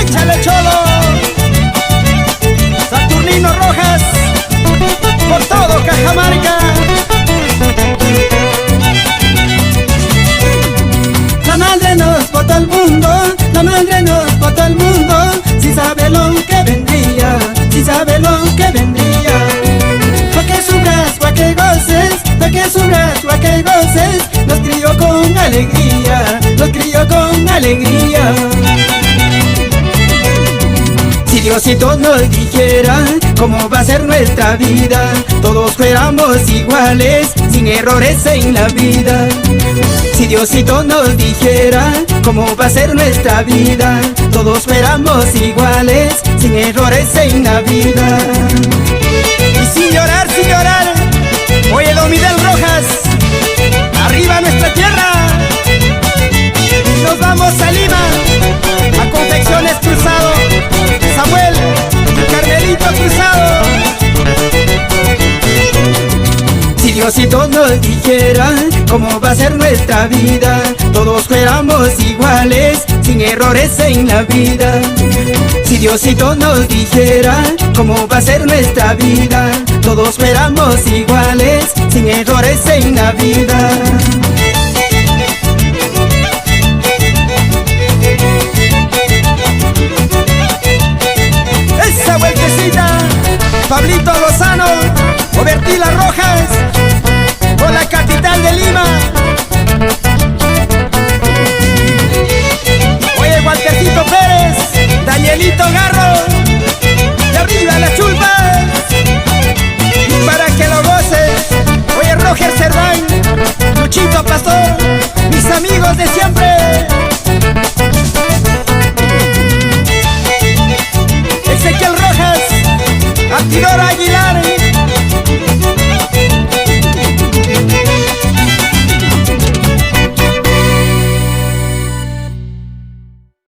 ¡Échale, Cholo! Saturnino Rojas, por todo Cajamarca. La madre nos botó al mundo, la madre nos botó al mundo. Si sabe lo que vendría, si sabe lo que vendría. Pa' que sufras, pa' que goces, pa' que sufras, pa' que goces. Nos crió con alegría, nos crió con alegría. Si Diosito nos dijera cómo va a ser nuestra vida, todos fuéramos iguales, sin errores en la vida. Si Diosito nos dijera cómo va a ser nuestra vida, todos fuéramos iguales, sin errores en la vida. Y sin llorar, oye, Don Miguel Rojas, arriba nuestra tierra. Nos vamos a Lima, a Confecciones Cruzado, Samuel y Carmelito Cruzado. Si Diosito nos dijera cómo va a ser nuestra vida, todos fuéramos iguales, sin errores en la vida. Si Diosito nos dijera cómo va a ser nuestra vida, todos fuéramos iguales, sin errores en la vida. Esa vueltecita, Pablito Lozano, Obertila Rojas, por la capital de Lima. Oye, Waltercito Pérez, Danielito Garro, de arriba las chulpas, y para que lo goces. Oye, Roger Cerdán, Luchito Pastor, mis amigos de siempre. Ezequiel Rojas, Antidor Aguilar.